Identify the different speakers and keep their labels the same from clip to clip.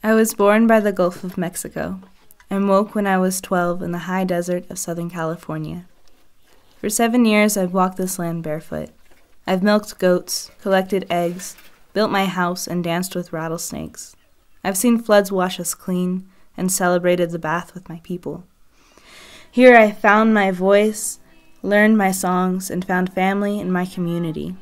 Speaker 1: I was born by the Gulf of Mexico and woke when I was 12 in the high desert of Southern California. For 7 years, I've walked this land barefoot. I've milked goats, collected eggs, built my house, and danced with rattlesnakes. I've seen floods wash us clean and celebrated the bath with my people. Here I found my voice, learned my songs, and found family in my community.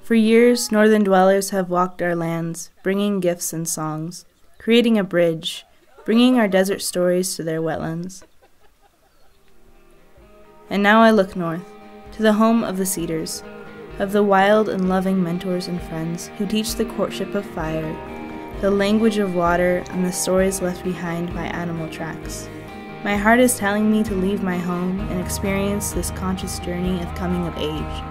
Speaker 1: For years, northern dwellers have walked our lands, bringing gifts and songs, creating a bridge, bringing our desert stories to their wetlands. And now I look north, to the home of the cedars, of the wild and loving mentors and friends who teach the courtship of fire, the language of water, and the stories left behind by animal tracks. My heart is telling me to leave my home and experience this conscious journey of coming of age,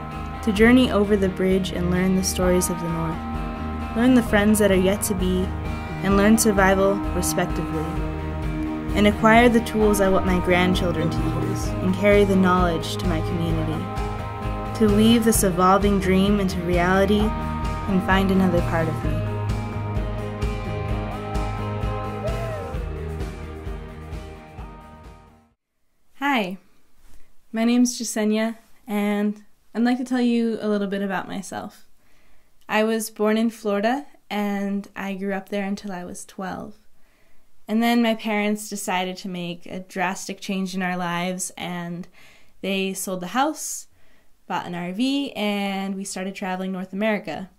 Speaker 1: to journey over the bridge and learn the stories of the North, learn the friends that are yet to be, and learn survival respectively, and acquire the tools I want my grandchildren to use, and carry the knowledge to my community, to weave this evolving dream into reality and find another part of me. Hi, my name's Jessenia, and I'd like to tell you a little bit about myself. I was born in Florida, and I grew up there until I was 12. And then my parents decided to make a drastic change in our lives, and they sold the house, bought an RV, and we started traveling North America.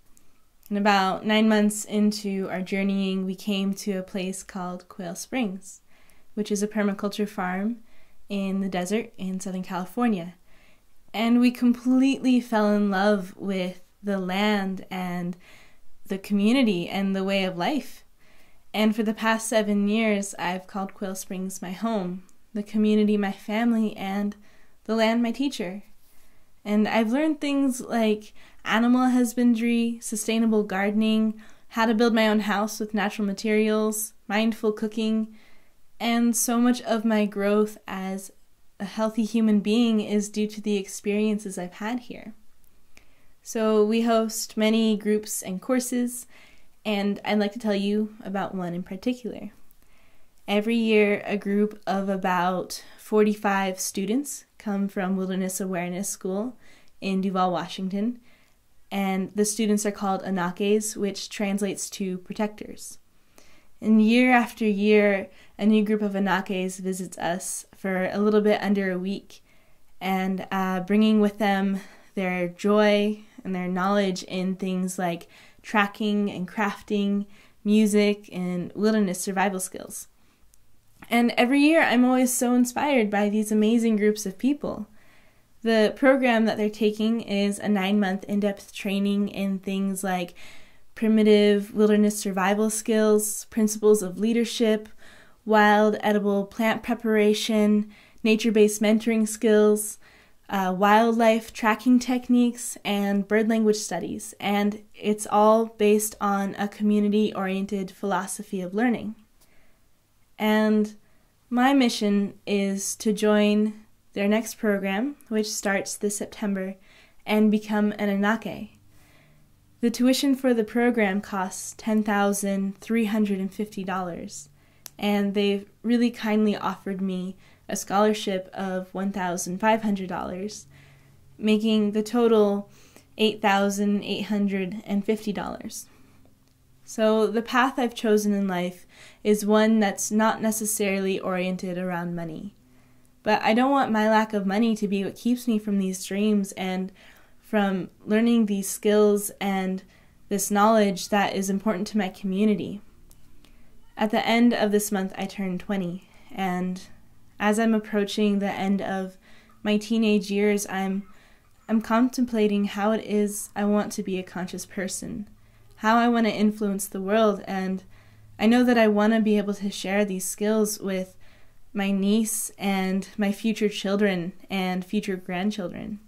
Speaker 1: And about 9 months into our journeying, we came to a place called Quail Springs, which is a permaculture farm in the desert in Southern California. And we completely fell in love with the land and the community and the way of life. And for the past 7 years, I've called Quail Springs my home, the community my family, and the land my teacher. And I've learned things like animal husbandry, sustainable gardening, how to build my own house with natural materials, mindful cooking, and so much of my growth as a healthy human being is due to the experiences I've had here. So we host many groups and courses, and I'd like to tell you about one in particular. Every year, a group of about 45 students come from Wilderness Awareness School in Duvall, Washington, and the students are called Anakes, which translates to protectors. And year after year, a new group of Anakes visits us for a little bit under a week, and bringing with them their joy and their knowledge in things like tracking and crafting, music, and wilderness survival skills. And every year I'm always so inspired by these amazing groups of people. The program that they're taking is a 9-month in-depth training in things like primitive wilderness survival skills, principles of leadership, wild edible plant preparation, nature-based mentoring skills, wildlife tracking techniques, and bird language studies, and it's all based on a community-oriented philosophy of learning. And my mission is to join their next program, which starts this September, and become an Anake. The tuition for the program costs $10,350, and they've really kindly offered me a scholarship of $1,500, making the total $8,850. So the path I've chosen in life is one that's not necessarily oriented around money. But I don't want my lack of money to be what keeps me from these dreams and from learning these skills and this knowledge that is important to my community. At the end of this month, I turn 20, and as I'm approaching the end of my teenage years, I'm contemplating how it is I want to be a conscious person, how I want to influence the world, and I know that I want to be able to share these skills with my niece and my future children and future grandchildren.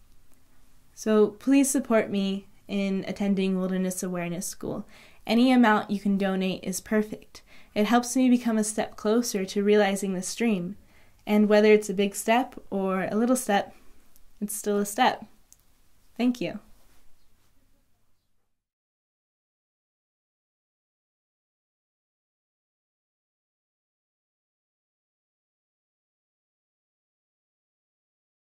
Speaker 1: So please support me in attending Wilderness Awareness School. Any amount you can donate is perfect. It helps me become a step closer to realizing this dream. And whether it's a big step or a little step, it's still a step. Thank you.